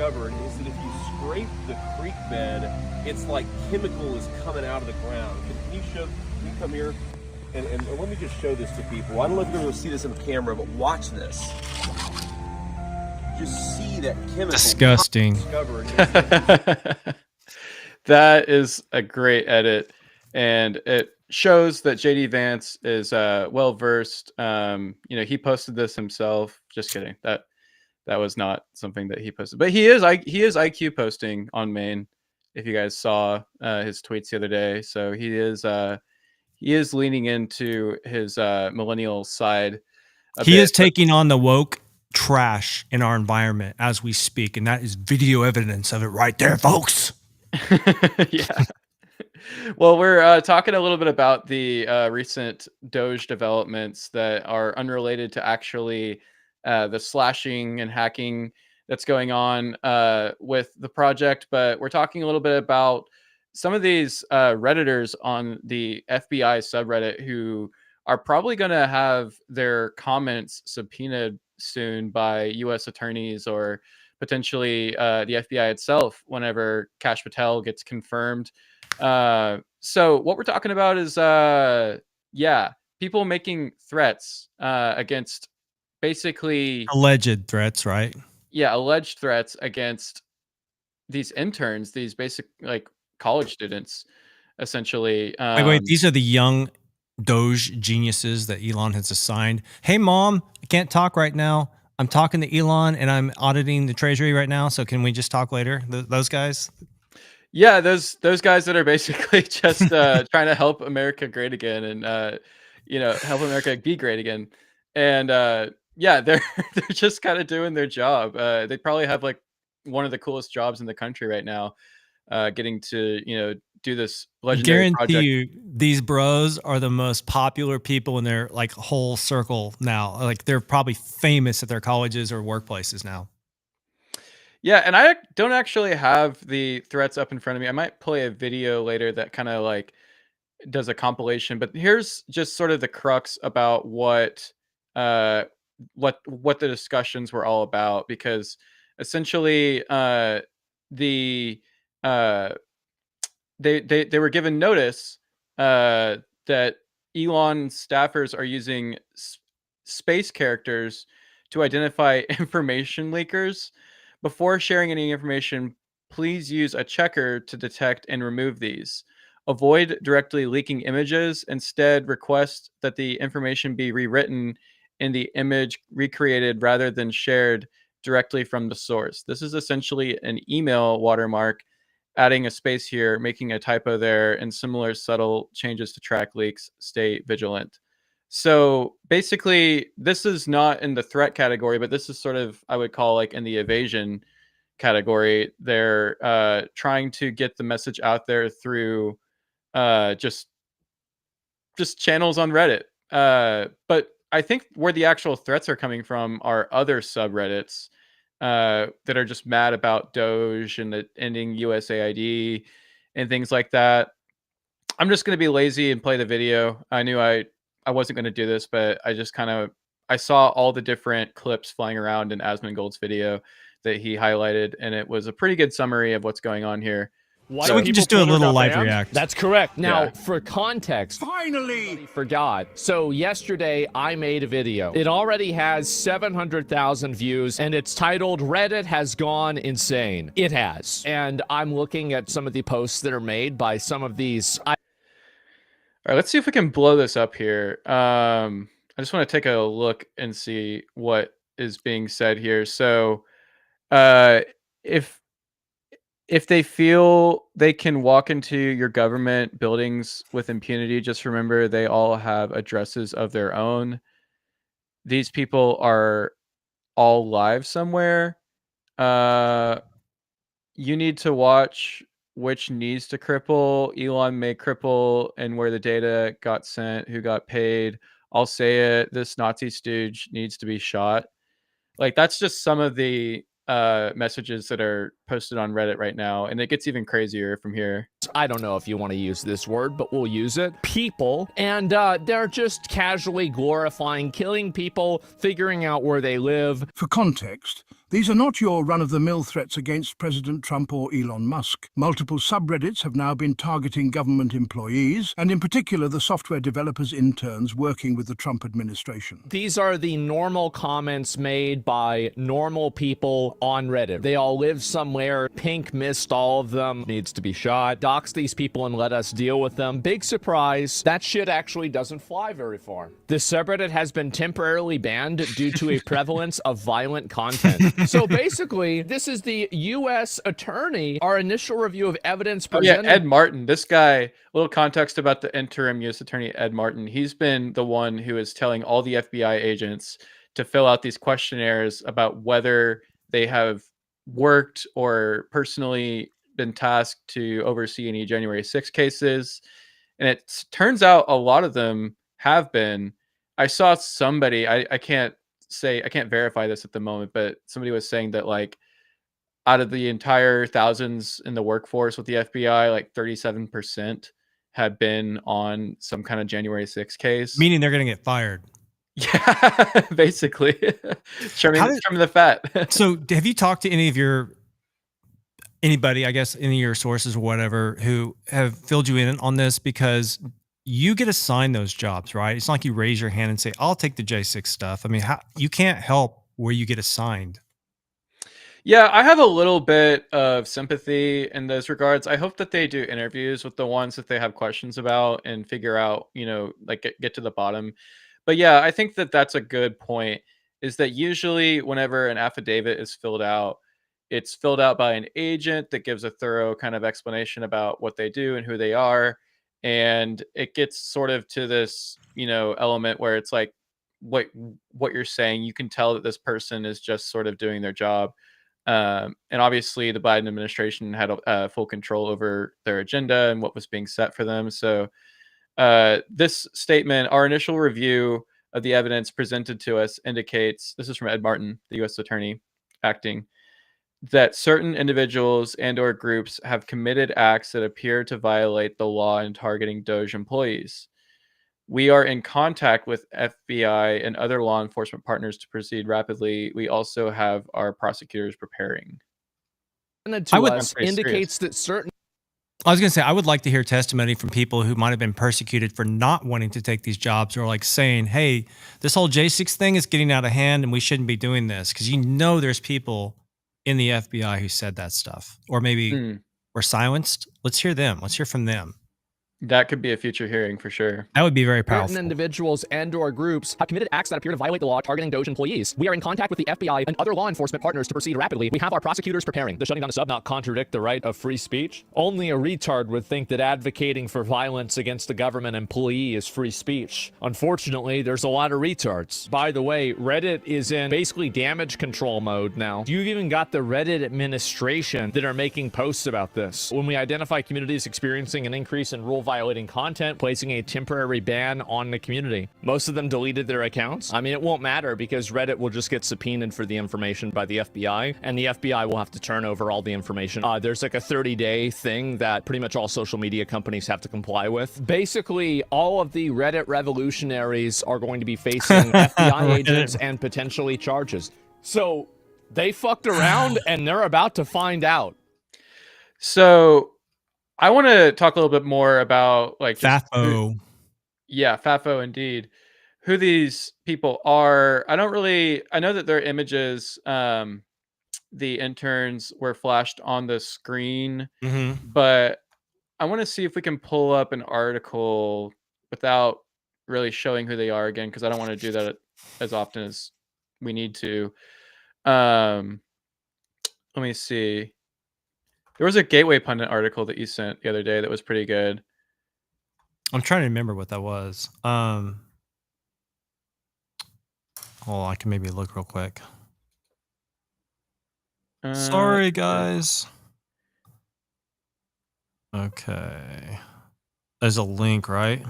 discovered is that if you scrape the creek bed, it's like chemical is coming out of the ground. Can you come here? And let me just show this to people. I don't know if you're going to see this on camera, but watch this. Just see that chemical. Disgusting. That is a great edit, and it shows that JD Vance is well versed. He posted this himself. Just kidding. That was not something that he posted, but he is IQ posting on Maine. If you guys saw his tweets the other day, so he is leaning into his millennial side. He is taking on the woke trash in our environment as we speak, and that is video evidence of it right there, folks. Yeah. Well, we're talking a little bit about the recent Doge developments that are unrelated to actually the slashing and hacking that's going on with the project, but we're talking a little bit about some of these Redditors on the FBI subreddit who are probably going to have their comments subpoenaed soon by U.S. attorneys or potentially the FBI itself whenever Kash Patel gets confirmed. So what we're talking about is, people making threats against basically alleged threats, right? Yeah, alleged threats against these interns, these basic like college students, essentially. Wait, these are the young Doge geniuses that Elon has assigned. Hey, Mom, I can't talk right now. I'm talking to Elon and I'm auditing the treasury right now. So can we just talk later? Those guys? Yeah, those guys that are basically just trying to help America great again and help America be great again. And they're just kind of doing their job. They probably have like one of the coolest jobs in the country right now, getting to do this legendary project. I guarantee you these bros are the most popular people in their like whole circle now. Like they're probably famous at their colleges or workplaces now. Yeah, and I don't actually have the threats up in front of me. I might play a video later that kind of like does a compilation, but here's just sort of the crux about what the discussions were all about, because essentially they were given notice that Elon staffers are using space characters to identify information leakers. Before sharing any information, please use a checker to detect and remove these. Avoid directly leaking images. Instead, request that the information be rewritten in the image recreated rather than shared directly from the source. This is essentially an email watermark, adding a space here, making a typo there, and similar subtle changes to track leaks. Stay vigilant. So basically, this is not in the threat category, but this is sort of, I would call like in the evasion category. They're trying to get the message out there through just channels on Reddit. But I think where the actual threats are coming from are other subreddits that are just mad about Doge and the ending USAID and things like that. I'm just going to be lazy and play the video. I knew I wasn't going to do this, but I just I saw all the different clips flying around in Asmongold's video that he highlighted, and it was a pretty good summary of what's going on here. So we can just do a little live react. That's correct. Now, for context, finally, for God. So yesterday, I made a video. It already has 700,000 views, and it's titled "Reddit Has Gone Insane." It has. And I'm looking at some of the posts that are made by some of these. All right, let's see if we can blow this up here. I just want to take a look and see what is being said here. So if they feel they can walk into your government buildings with impunity, just remember they all have addresses of their own. These people are all live somewhere. You need to watch which needs to cripple. Elon may cripple, and where the data got sent, who got paid. I'll say it, this Nazi stooge needs to be shot. Like, that's just some of the messages that are posted on Reddit right now, and it gets even crazier from here. I don't know if you want to use this word, but we'll use it, people, and they're just casually glorifying killing people, figuring out where they live. For context, these are not your run-of-the-mill threats against President Trump or Elon Musk. Multiple subreddits have now been targeting government employees, and in particular the software developers' interns working with the Trump administration. These are the normal comments made by normal people on Reddit. They all live somewhere. Pink missed all of them. Needs to be shot. Dox these people and let us deal with them. Big surprise, that shit actually doesn't fly very far. This subreddit has been temporarily banned due to a prevalence of violent content. So basically, this is the U.S. attorney, our initial review of evidence presented. Yeah, Ed Martin, this guy, a little context about the interim U.S. attorney, Ed Martin. He's been the one who is telling all the FBI agents to fill out these questionnaires about whether they have worked or personally been tasked to oversee any January 6 cases. And it turns out a lot of them have been. I saw somebody, I can't verify this at the moment, but somebody was saying that like out of the entire thousands in the workforce with the FBI, like 37% had been on some kind of January 6 case. Meaning they're going to get fired. Yeah, basically. trimming the fat. So have you talked to anybody, I guess, any of your sources or whatever, who have filled you in on this? Because you get assigned those jobs, right? It's not like you raise your hand and say, I'll take the J6 stuff. I mean, you can't help where you get assigned. Yeah, I have a little bit of sympathy in those regards. I hope that they do interviews with the ones that they have questions about and figure out, like get to the bottom. But yeah, I think that that's a good point, is that usually whenever an affidavit is filled out, it's filled out by an agent that gives a thorough kind of explanation about what they do and who they are. And it gets sort of to this, element where it's like what you're saying, you can tell that this person is just sort of doing their job. And obviously the Biden administration had full control over their agenda and what was being set for them. So this statement, our initial review of the evidence presented to us indicates, this is from Ed Martin, the U.S. attorney acting, that certain individuals and or groups have committed acts that appear to violate the law in targeting Doge employees. We are in contact with FBI and other law enforcement partners to proceed rapidly. We also have our prosecutors preparing. Indicates that certain. I was going to say, I would like to hear testimony from people who might have been persecuted for not wanting to take these jobs, or like saying, hey, this whole J6 thing is getting out of hand and we shouldn't be doing this. Because there's people in the FBI who said that stuff, or maybe were silenced. Let's hear them. Let's hear from them. That could be a future hearing for sure. That would be very powerful. Certain individuals and or groups have committed acts that appear to violate the law targeting Doge employees. We are in contact with the FBI and other law enforcement partners to proceed rapidly. We have our prosecutors preparing. Does shutting down a sub not contradict the right of free speech? Only a retard would think that advocating for violence against a government employee is free speech. Unfortunately, there's a lot of retards. By the way, Reddit is in basically damage control mode now. You've even got the Reddit administration that are making posts about this. When we identify communities experiencing an increase in rule violating content, placing a temporary ban on the community. Most of them deleted their accounts. I mean, it won't matter because Reddit will just get subpoenaed for the information by the FBI, and the FBI will have to turn over all the information. There's like a 30-day thing that pretty much all social media companies have to comply with. Basically, all of the Reddit revolutionaries are going to be facing FBI agents and potentially charges. So they fucked around and they're about to find out. So I want to talk a little bit more about like FAFO. FAFO indeed. Who these people are. I know that their images, the interns were flashed on the screen, but I want to see if we can pull up an article without really showing who they are again, because I don't want to do that as often as we need to. Let me see. There was a Gateway Pundit article that you sent the other day that was pretty good. I'm trying to remember what that was. I can maybe look real quick. Sorry, guys. Okay. There's a link, right?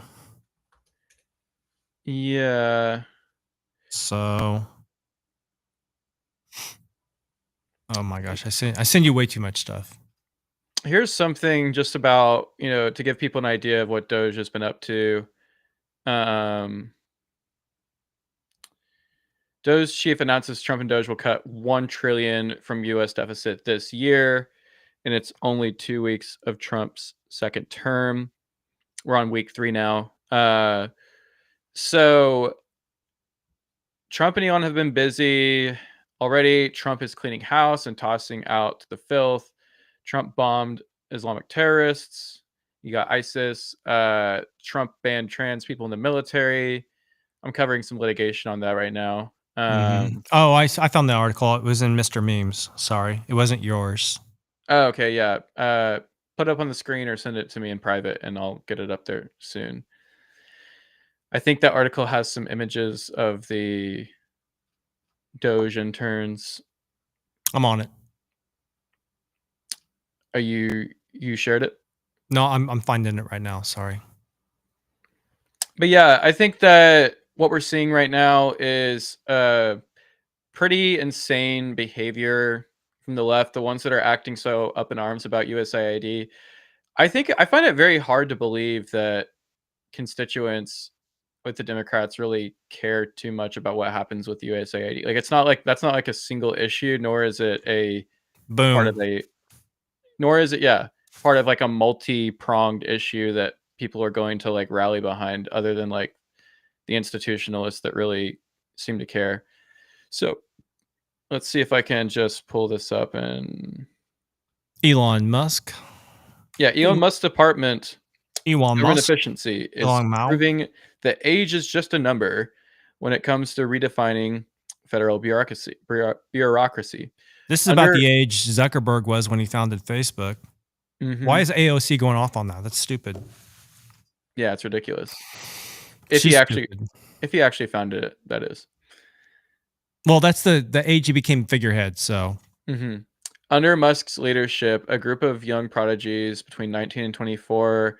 Yeah. So. Oh my gosh, I send you way too much stuff. Here's something just about, to give people an idea of what Doge has been up to. Um, Doge chief announces Trump and Doge will cut 1 trillion from U.S. deficit this year, and it's only 2 weeks of Trump's second term. We're on week 3 now. So Trump and Elon have been busy already. Trump is cleaning house and tossing out the filth. Trump bombed Islamic terrorists. You got ISIS. Trump banned trans people in the military. I'm covering some litigation on that right now. Oh, I found the article. It was in Mr. Memes. Sorry, it wasn't yours. Oh, okay, yeah. Put it up on the screen or send it to me in private, and I'll get it up there soon. I think that article has some images of the Doge interns. I'm on it. Are you shared it? No, I'm finding it right now. Sorry. But yeah, I think that what we're seeing right now is pretty insane behavior from the left, the ones that are acting so up in arms about USAID. I find it very hard to believe that constituents with the Democrats really care too much about what happens with USAID. Like that's not like a single issue, nor is it a part of part of like a multi-pronged issue that people are going to like rally behind, other than like the institutionalists that really seem to care. So let's see if I can just pull this up. And Elon Musk. Yeah, Elon Musk's department, Elon government Musk. efficiency, is Elon Mao. proving that age is just a number when it comes to redefining federal bureaucracy. This is about the age Zuckerberg was when he founded Facebook. Why is AOC going off on that? That's stupid. Yeah, it's ridiculous. If he actually founded it, that is. Well, that's the age he became figurehead. So under Musk's leadership, a group of young prodigies between 19 and 24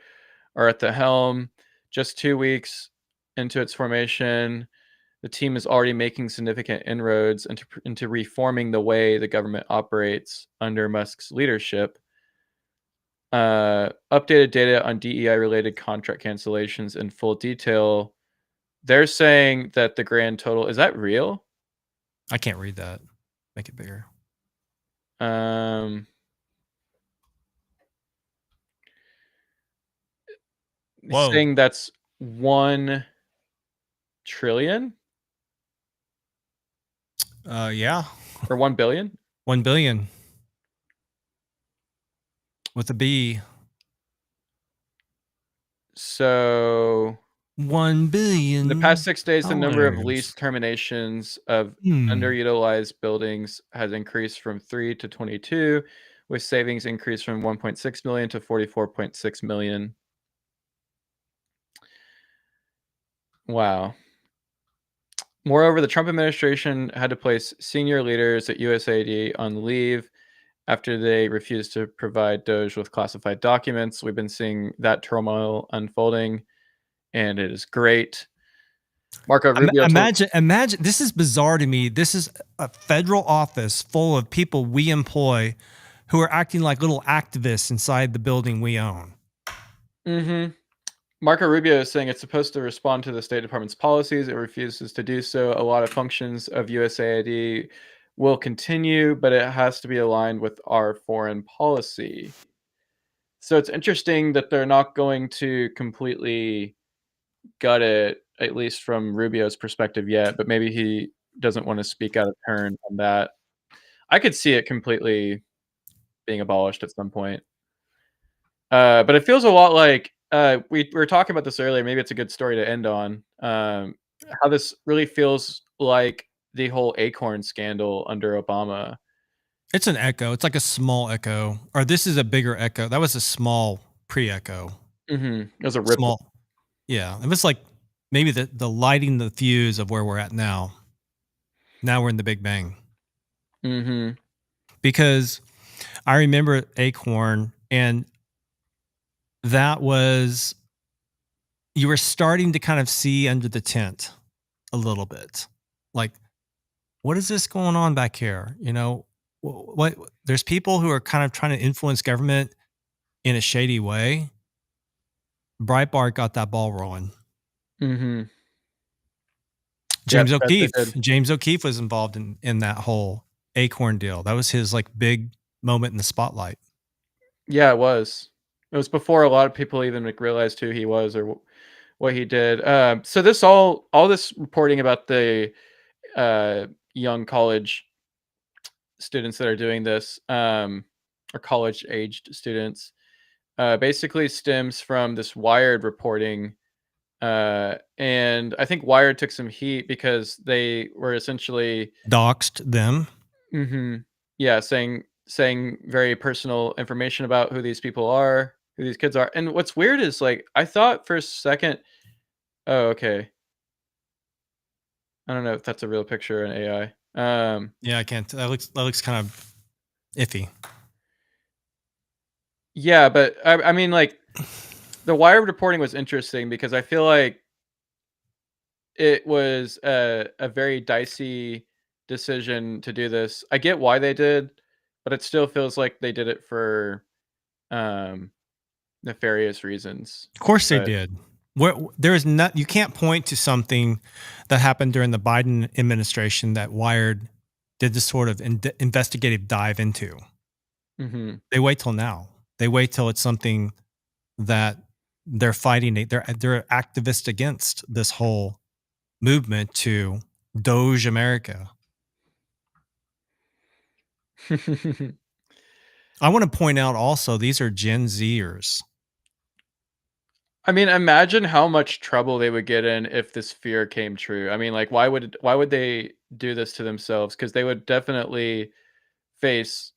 are at the helm. Just 2 weeks into its formation, the team is already making significant inroads into reforming the way the government operates under Musk's leadership. Updated data on DEI-related contract cancellations in full detail. They're saying that the grand total... Is that real? I can't read that. Make it bigger. Saying that's 1 trillion? Yeah. Or 1 billion? 1 billion. With a B. So 1 billion. in the past 6 days, the number of lease terminations of underutilized buildings has increased from 3 to 22, with savings increased from 1.6 million to 44.6 million. Wow. Moreover, the Trump administration had to place senior leaders at USAID on leave after they refused to provide Doge with classified documents. We've been seeing that turmoil unfolding, and it is great. Marco Rubio. Imagine, this is bizarre to me. This is a federal office full of people we employ who are acting like little activists inside the building we own. Marco Rubio is saying it's supposed to respond to the State Department's policies. It refuses to do so. A lot of functions of USAID will continue, but it has to be aligned with our foreign policy. So it's interesting that they're not going to completely gut it, at least from Rubio's perspective yet, but maybe he doesn't want to speak out of turn on that. I could see it completely being abolished at some point. But it feels a lot like, we were talking about this earlier, maybe it's a good story to end on, how this really feels like the whole Acorn scandal under Obama. It's an echo. It's like a small echo. Or this is a bigger echo. That was a small pre-echo. It was a ripple. Small. Yeah. It was like maybe the lighting the fuse of where we're at now. Now we're in the Big Bang. Because I remember Acorn, and that was, you were starting to kind of see under the tent a little bit. Like, what is this going on back here? You know, what there's people who are kind of trying to influence government in a shady way, Breitbart got that ball rolling. Mm-hmm. James Yep, that they O'Keefe. did. James O'Keefe was involved in that whole Acorn deal. That was his like big moment in the spotlight. Yeah, it was. It was before a lot of people even like, realized who he was or what he did. So this all this reporting about the young college students that are doing this, or college aged students, basically stems from this Wired reporting. And I think Wired took some heat because they were essentially, Doxed them. yeah, saying very personal information about who these people are, who these kids are. And what's weird is like I thought for a second, oh, okay. I don't know if that's a real picture in AI. Yeah, I can't. That looks kind of iffy. Yeah, but I mean, like the Wired reporting was interesting because I feel like it was a very dicey decision to do this. I get why they did, but it still feels like they did it for um, nefarious reasons. Of course they But did. Where there is not, you can't point to something that happened during the Biden administration that Wired did this sort of investigative dive into. mhm. They wait till now. They wait till it's something that they're fighting. They're activists against this whole movement to Doge America. I want to point out also these are Gen Zers. I mean, imagine how much trouble they would get in if this fear came true. I mean, like, why would they do this to themselves? Because they would definitely face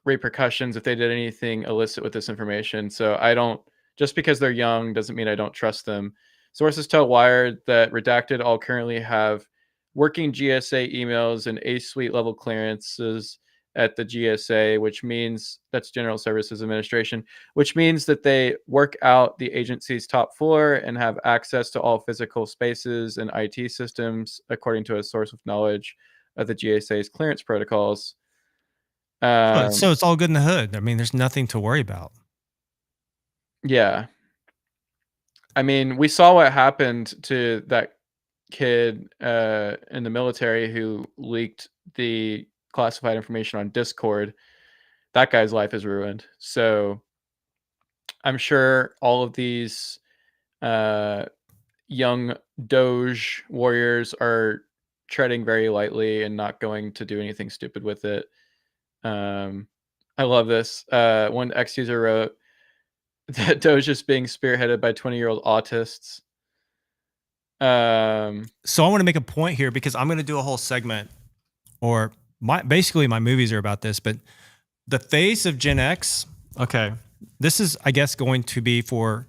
repercussions if they did anything illicit with this information. So I don't, just because they're young doesn't mean I don't trust them. Sources tell Wired that Redacted all currently have working GSA emails and A suite level clearances at the GSA, which means that's General Services Administration, which means that they work out the agency's top floor and have access to all physical spaces and IT systems, according to a source with knowledge of the GSA's clearance protocols. So it's all good in the hood. I mean, there's nothing to worry about. Yeah. I mean, we saw what happened to that kid in the military who leaked the classified information on Discord. That guy's life is ruined. So I'm sure all of these young Doge warriors are treading very lightly and not going to do anything stupid with it. I love this. One X user wrote that Doge is being spearheaded by 20-year-old autists. So I want to make a point here because I'm going to do a whole segment, or basically my movies are about this, but the face of Gen X. Okay, this is, I guess, going to be for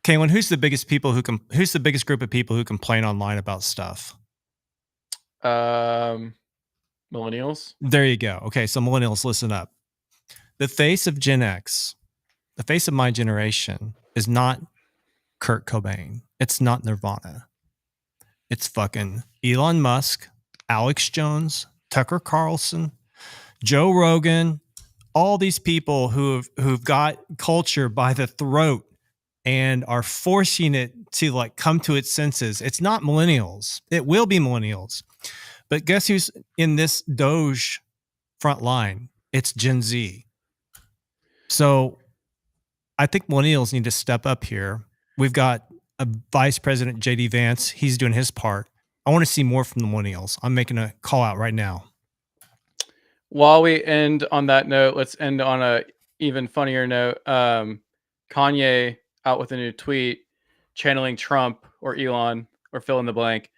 Kaylin. Who's the biggest group of people who complain online about stuff? Millennials. There you go. Okay, so millennials, listen up. The face of Gen X, the face of my generation, is not Kurt Cobain. It's not Nirvana. It's fucking Elon Musk, Alex Jones, Tucker Carlson, Joe Rogan, all these people who've got culture by the throat and are forcing it to like come to its senses. It's not millennials. It will be millennials. But guess who's in this Doge front line? It's Gen Z. So I think millennials need to step up here. We've got a Vice President, JD Vance. He's doing his part. I want to see more from the millennials. I'm making a call out right now. While we end on that note, let's end on a even funnier note. Kanye out with a new tweet channeling Trump or Elon or fill in the blank.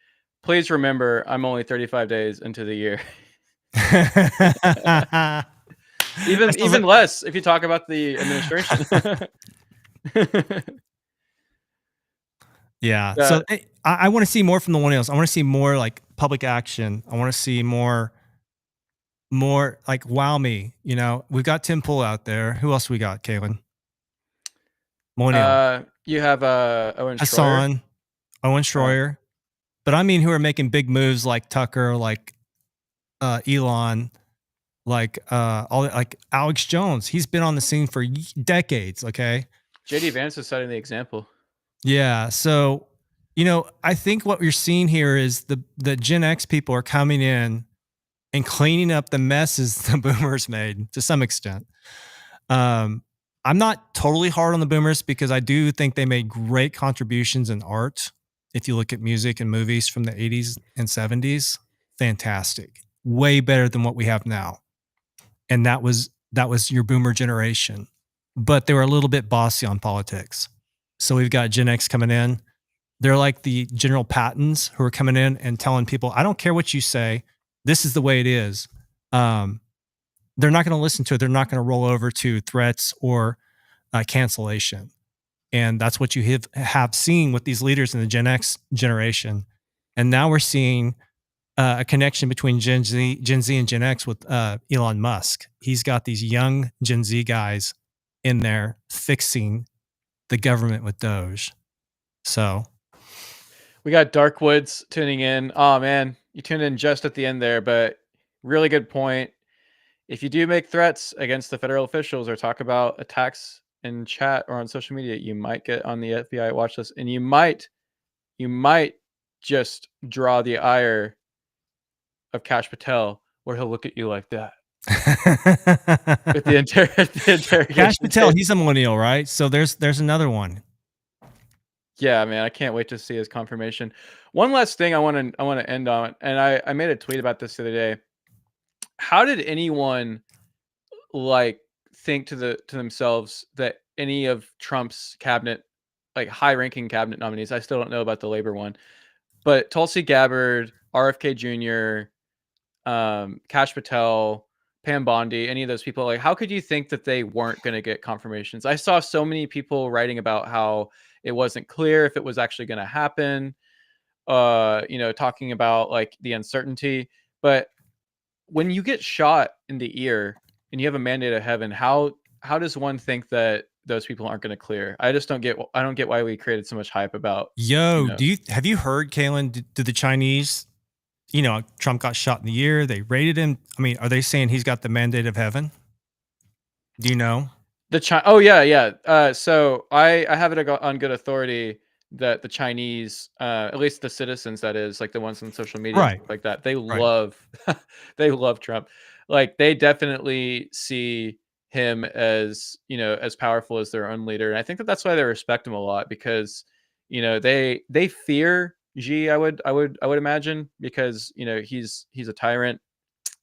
Please remember, I'm only 35 days into the year. even less if you talk about the administration. Yeah. So I want to see more from the millennials. I want to see more like public action. I want to see more like wow me. You know, we've got Tim Pool out there. Who else we got, Kaylin? Millennial. You have Owen Hassan, Owen Schroyer. But I mean, who are making big moves like Tucker, like Elon, like Alex Jones. He's been on the scene for decades. Okay. JD Vance is setting the example. Yeah. So, I think what you're seeing here is the Gen X people are coming in and cleaning up the messes the boomers made to some extent. I'm not totally hard on the boomers because I do think they made great contributions in art. If you look at music and movies from the 80s and 70s, fantastic. Way better than what we have now. And that was your boomer generation. But they were a little bit bossy on politics. So we've got Gen X coming in. They're like the General Pattons who are coming in and telling people, I don't care what you say. This is the way it is. They're not going to listen to it. They're not going to roll over to threats or cancellation. And that's what you have seen with these leaders in the Gen X generation. And now we're seeing a connection between Gen Z and Gen X with Elon Musk. He's got these young Gen Z guys in there fixing the government with Doge. So we got Dark Woods tuning in. Oh man, you tuned in just at the end there, but really good point. If you do make threats against the federal officials or talk about attacks in chat or on social media, you might get on the FBI watch list, and you might just draw the ire of Kash Patel, where he'll look at you like that. With the interrogation. Kash Patel, he's a millennial, right? So there's another one. Yeah, man, I can't wait to see his confirmation. One last thing I want to end on, and I made a tweet about this the other day. How did anyone think to themselves that any of Trump's cabinet, like high-ranking cabinet nominees, I still don't know about the labor one, but Tulsi Gabbard, RFK Jr., Kash Patel, Pam Bondi, any of those people, like, how could you think that they weren't going to get confirmations? I saw so many people writing about how it wasn't clear if it was actually going to happen, talking about like the uncertainty. But when you get shot in the ear and you have a mandate of heaven, how does one think that those people aren't going to clear? I just don't get. I don't get why we created so much hype about. Have you heard, Kalen? Did the Chinese? Trump got shot in the ear. They raided him. I mean, are they saying he's got the mandate of heaven? Do you know? Oh yeah. So I have it on good authority that the Chinese, at least the citizens, that is, like the ones on social media, right, like that, they love, they love Trump. Like they definitely see him as, as powerful as their own leader, and I think that that's why they respect him a lot, because they fear Xi. I would imagine, because he's a tyrant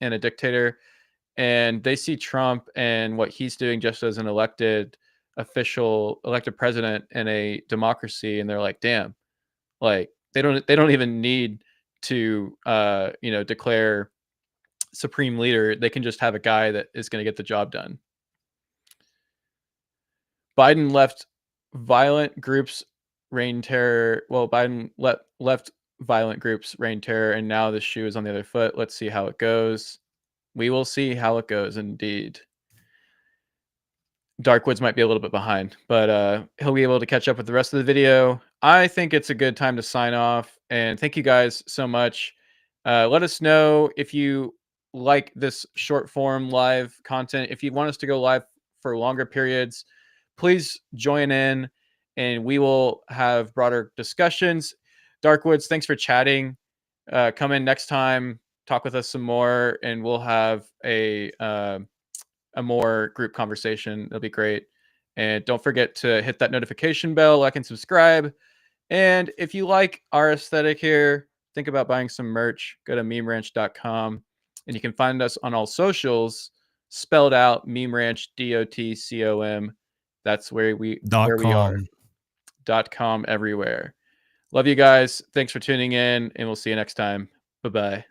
and a dictator, and they see Trump and what he's doing just as an elected president in a democracy, and they're like, damn, like they don't even need to declare supreme leader. They can just have a guy that is going to get the job done. Biden left violent groups reign terror. Well, Biden left violent groups reign terror, and now the shoe is on the other foot. Let's see how it goes. We will see how it goes, indeed. Darkwoods might be a little bit behind, but he'll be able to catch up with the rest of the video. I think it's a good time to sign off, and thank you guys so much. Let us know if you like this short form live content. If you want us to go live for longer periods, please join in, and we will have broader discussions. Darkwoods, thanks for chatting. Come in next time, talk with us some more, and we'll have a more group conversation. It'll be great. And don't forget to hit that notification bell, like and subscribe. And if you like our aesthetic here, think about buying some merch. Go to memeranch.com, and you can find us on all socials, spelled out Meme Ranch, DOTCOM. That's where we are. .com everywhere. Love you guys. Thanks for tuning in, and we'll see you next time. Bye-bye.